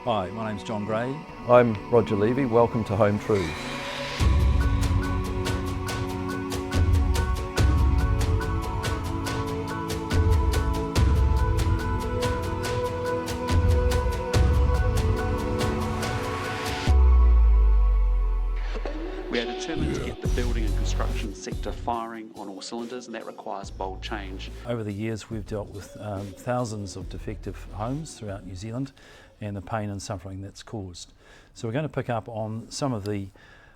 Hi, my name's John Gray. I'm Roger Levy, welcome to HomeTruths. We are determined to get the building and construction sector firing on all cylinders, and that requires bold change. Over the years we've dealt with thousands of defective homes throughout New Zealand and the pain and suffering that's caused. So we're going to pick up on some of the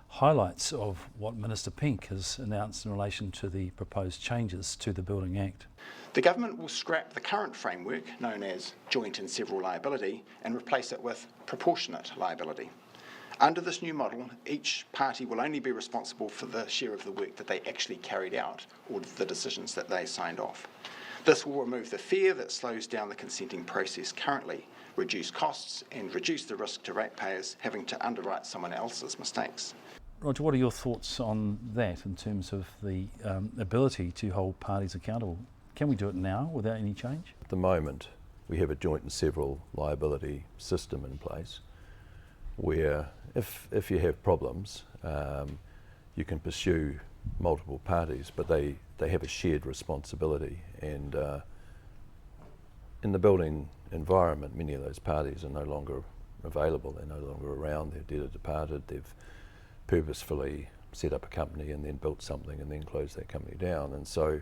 highlights of what Minister Pink has announced in relation to the proposed changes to the Building Act. The government will scrap the current framework known as joint and several liability and replace it with proportionate liability. Under this new model, each party will only be responsible for the share of the work that they actually carried out or the decisions that they signed off. This will remove the fear that slows down the consenting process currently, reduce costs and reduce the risk to ratepayers having to underwrite someone else's mistakes. Roger, what are your thoughts on that in terms of the ability to hold parties accountable? Can we do it now without any change? At the moment, we have a joint and several liability system in place where if you have problems, you can pursue multiple parties, but they have a shared responsibility. And in the building environment, many of those parties are no longer available, they're no longer around, they're dead or departed, they've purposefully set up a company and then built something and then closed that company down. And so,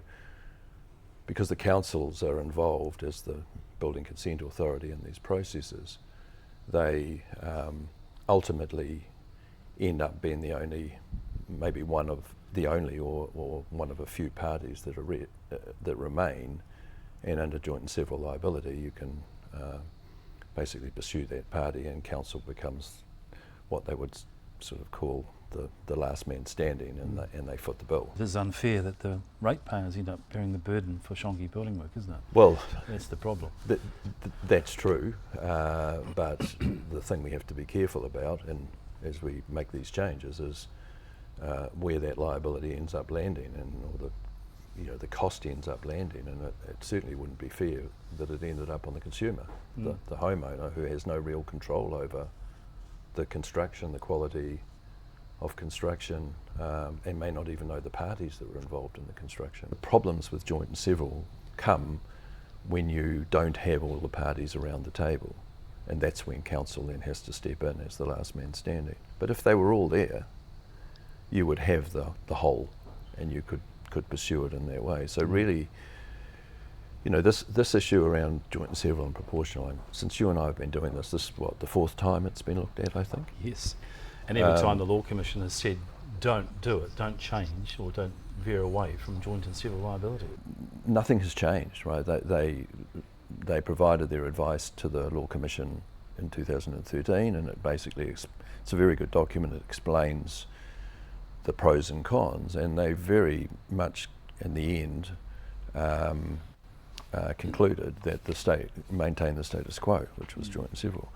because the councils are involved as the building consent authority in these processes, they ultimately end up being the only, maybe one of the only or one of a few parties that are that remain, and under joint and several liability you can basically pursue that party, and council becomes what they would sort of call the last man standing, and they foot the bill. It is unfair that the ratepayers end up bearing the burden for shonky building work, isn't it? Well, that's the problem. That's true, but the thing we have to be careful about, and as we make these changes, is where that liability ends up landing, or the cost ends up landing, and it certainly wouldn't be fair that it ended up on the consumer, the homeowner, who has no real control over the construction, the quality of construction, and may not even know the parties that were involved in the construction. The problems with joint and several come when you don't have all the parties around the table, and that's when council then has to step in as the last man standing. But if they were all there, you would have the whole, and you could pursue it in that way. So really, this issue around joint and several and proportional, since you and I have been doing this is what, the fourth time it's been looked at, I think? Yes, and every time the Law Commission has said don't do it, don't change, or don't veer away from joint and several liability. Nothing has changed, right? They provided their advice to the Law Commission in 2013, and it basically, it's a very good document. It explains the pros and cons, and they very much, in the end, concluded that the state maintained the status quo, which was joint and several.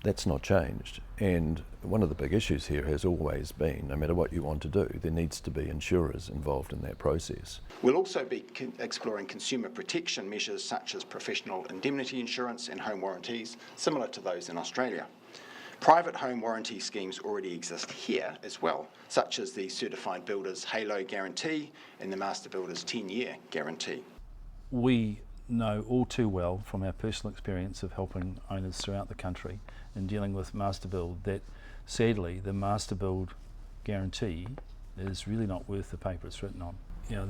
That's not changed, and one of the big issues here has always been, no matter what you want to do, there needs to be insurers involved in that process. We'll also be exploring consumer protection measures such as professional indemnity insurance and home warranties, similar to those in Australia. Private home warranty schemes already exist here as well, such as the Certified Builder's Halo Guarantee and the Master Builder's 10-year guarantee. We know all too well from our personal experience of helping owners throughout the country in dealing with Master Build that sadly the Master Build guarantee is really not worth the paper it's written on.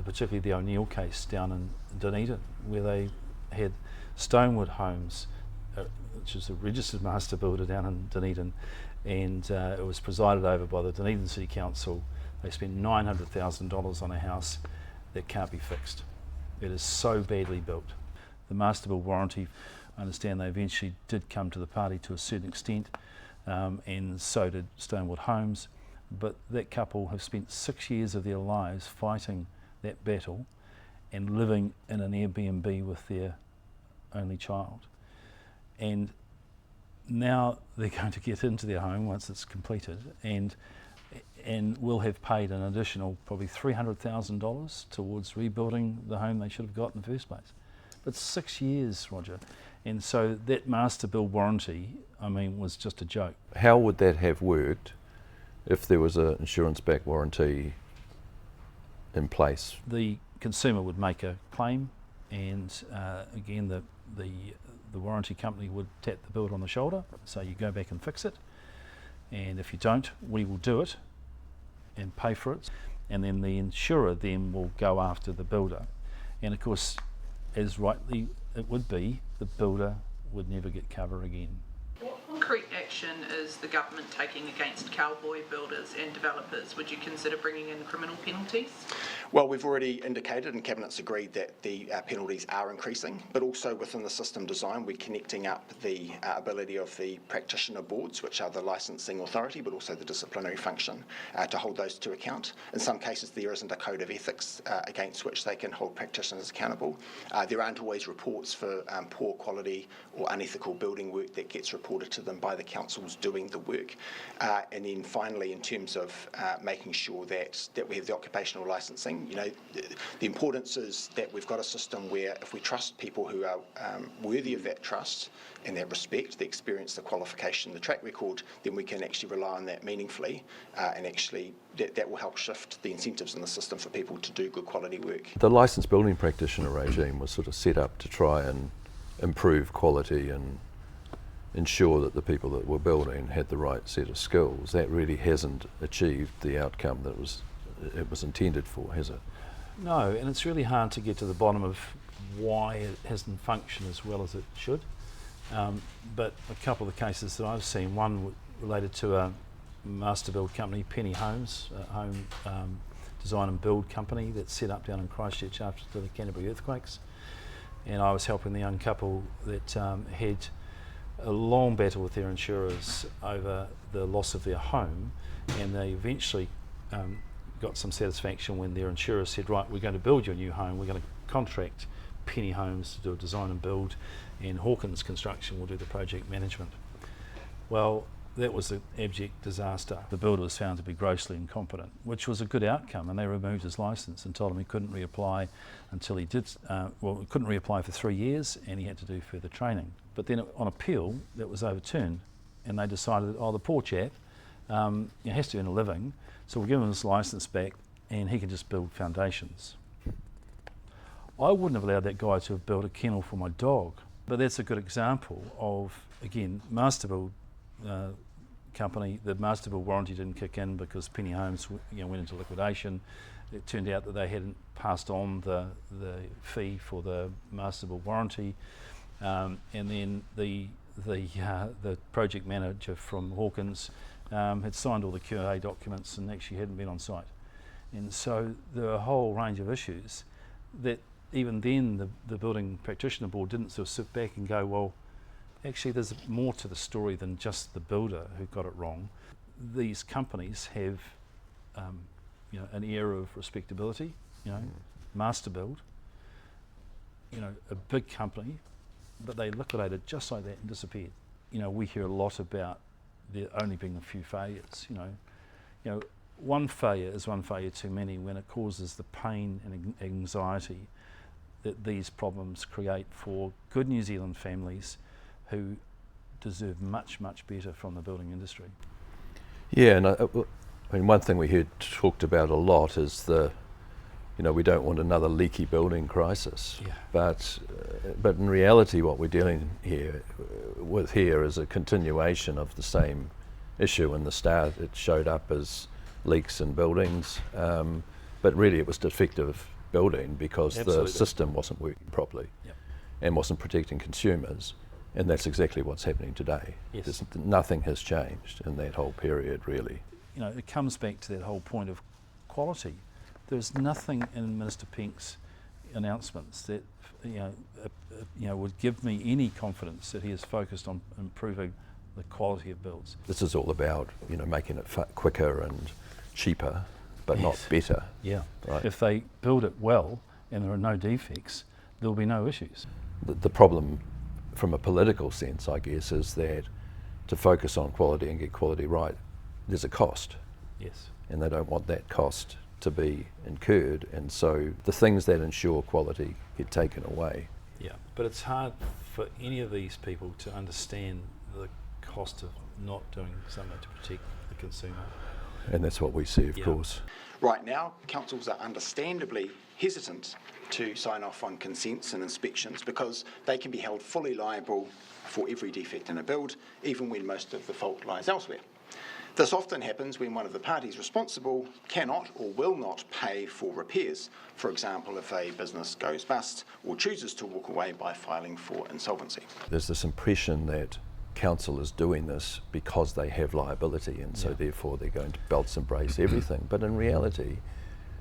Particularly the O'Neill case down in Dunedin, where they had Stonewood Homes, which is a registered master builder down in Dunedin, and it was presided over by the Dunedin City Council. They spent $900,000 on a house that can't be fixed. It is so badly built. The master build warranty, I understand they eventually did come to the party to a certain extent, and so did Stonewood Homes, but that couple have spent 6 years of their lives fighting that battle and living in an Airbnb with their only child. And now they're going to get into their home once it's completed, and will have paid an additional probably $300,000 towards rebuilding the home they should have got in the first place. But 6 years, Roger, And so that master build warranty, I mean, was just a joke. How would that have worked if there was an insurance-backed warranty in place? The consumer would make a claim, and again, the warranty company would tap the builder on the shoulder, so you go back and fix it, and if you don't, we will do it and pay for it, and then the insurer then will go after the builder. And of course, as rightly it would be, the builder would never get cover again. What concrete action is the government taking against cowboy builders and developers? Would you consider bringing in criminal penalties? Well, we've already indicated and Cabinet's agreed that the penalties are increasing, but also within the system design we're connecting up the ability of the practitioner boards, which are the licensing authority but also the disciplinary function, to hold those to account. In some cases there isn't a code of ethics against which they can hold practitioners accountable. There aren't always reports for poor quality or unethical building work that gets reported to them by the councils doing the work. And then finally, in terms of making sure that we have the occupational licensing, you know, the importance is that we've got a system where if we trust people who are worthy of that trust and that respect, the experience, the qualification, the track record, then we can actually rely on that meaningfully, and actually that will help shift the incentives in the system for people to do good quality work. The licensed building practitioner regime was sort of set up to try and improve quality and ensure that the people that were building had the right set of skills. That really hasn't achieved the outcome that it was intended for, has it? No, and it's really hard to get to the bottom of why it hasn't functioned as well as it should. But a couple of the cases that I've seen, one related to a master build company, Penny Homes, a home design and build company that's set up down in Christchurch after the Canterbury earthquakes. And I was helping the young couple that had a long battle with their insurers over the loss of their home, and they eventually got some satisfaction when their insurer said, right, we're going to build your new home, we're going to contract Penny Homes to do a design and build, and Hawkins Construction will do the project management. Well, that was an abject disaster. The builder was found to be grossly incompetent, which was a good outcome, and they removed his licence and told him he couldn't reapply until he did, he couldn't reapply for 3 years, and he had to do further training. But then on appeal, that was overturned, and they decided, oh, the poor chap he has to earn a living, so we'll give him his licence back and he can just build foundations. I wouldn't have allowed that guy to have built a kennel for my dog, but that's a good example of, again, master build company. The master build warranty didn't kick in because Penny Homes went into liquidation. It turned out that they hadn't passed on the fee for the master build warranty, and then the project manager from Hawkins had signed all the QA documents and actually hadn't been on site. And so there are a whole range of issues that even then the building practitioner board didn't sort of sit back and go, well, actually there's more to the story than just the builder who got it wrong. These companies have an air of respectability, master build, a big company, but they liquidated just like that and disappeared. We hear a lot about there only being a few failures. One failure is one failure too many when it causes the pain and anxiety that these problems create for good New Zealand families who deserve much, much better from the building industry. Yeah, and I mean, one thing we heard talked about a lot is we don't want another leaky building crisis. Yeah. But in reality, what we're dealing with here is a continuation of the same issue. In the start, it showed up as leaks in buildings, but really it was defective building because Absolutely. the system wasn't working properly. Yep. And wasn't protecting consumers, and that's exactly what's happening today. Yes. Nothing has changed in that whole period, really. It comes back to that whole point of quality. There's nothing in Minister Pink's announcements that would give me any confidence that he is focused on improving the quality of builds. This is all about making it quicker and cheaper, but Yes. not better. Yeah. Right. If they build it well and there are no defects, there'll be no issues. The problem from a political sense, I guess, is that to focus on quality and get quality right, there's a cost, Yes. and they don't want that cost to be incurred, and so the things that ensure quality get taken away. Yeah. But it's hard for any of these people to understand the cost of not doing something to protect the consumer. And that's what we see, of Yeah. course. Right now, councils are understandably hesitant to sign off on consents and inspections because they can be held fully liable for every defect in a build, even when most of the fault lies elsewhere. This often happens when one of the parties responsible cannot or will not pay for repairs. For example, if a business goes bust or chooses to walk away by filing for insolvency. There's this impression that council is doing this because they have liability, and so Yeah. therefore they're going to belts and brace everything. But in reality,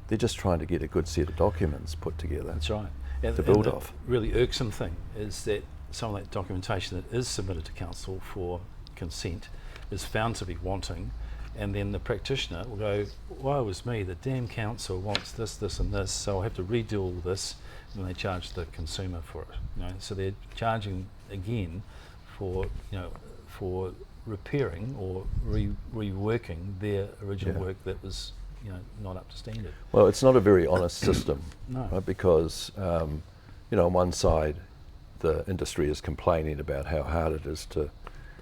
they're just trying to get a good set of documents put together. That's right. And, To build and off. the really irksome thing is that some of that documentation that is submitted to council for consent is found to be wanting, and then the practitioner will go, woe is me, the damn council wants this, this and this, so I'll have to redo all this, and they charge the consumer for it. You know, so they're charging again for, you know, for repairing or reworking their original Yeah. work that was, you know, not up to standard. Well, it's not a very honest system, No. right? Because you know, on one side, the industry is complaining about how hard it is to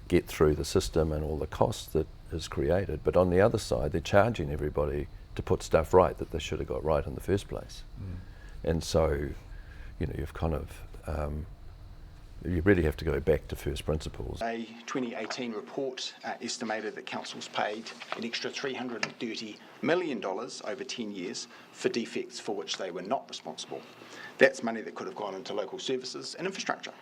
get through the system and all the costs that is created, but on the other side, they're charging everybody to put stuff right that they should have got right in the first place. And so, you know, you've kind of you really have to go back to first principles. A 2018 report estimated that councils paid an extra $330 million over 10 years for defects for which they were not responsible. That's money that could have gone into local services and infrastructure.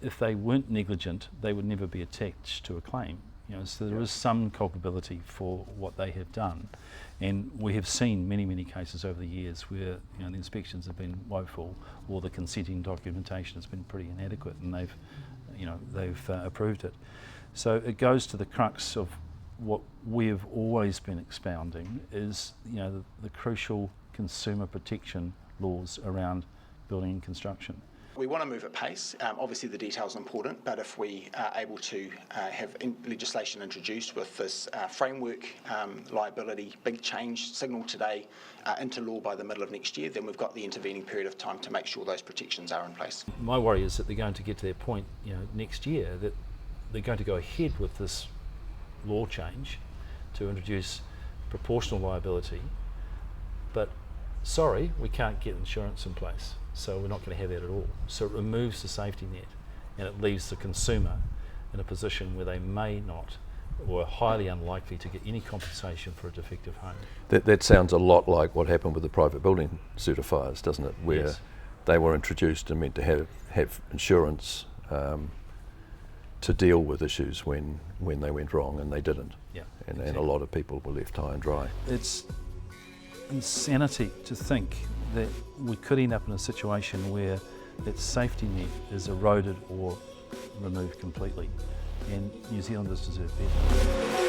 If they weren't negligent, they would never be attached to a claim. You know, so there is some culpability for what they have done, and we have seen many, many cases over the years where, you know, the inspections have been woeful, or the consenting documentation has been pretty inadequate, and they've approved it. So it goes to the crux of what we have always been expounding is, you know, the crucial consumer protection laws around building and construction. We want to move at pace. Obviously the details are important, but if we are able to have legislation introduced with this framework liability big change signal today into law by the middle of next year, then we've got the intervening period of time to make sure those protections are in place. My worry is that they're going to get to their point, you know, next year, that they're going to go ahead with this law change to introduce proportional liability, but sorry, we can't get insurance in place, so we're not going to have that at all. So it removes the safety net, and it leaves the consumer in a position where they may not, or are highly unlikely to get any compensation for a defective home. That sounds a lot like what happened with the private building certifiers, doesn't it? Where Yes. they were introduced and meant to have insurance to deal with issues when they went wrong, and they didn't. Yeah, And exactly. a lot of people were left high and dry. It's insanity to think that we could end up in a situation where that safety net is eroded or removed completely, and New Zealanders deserve better.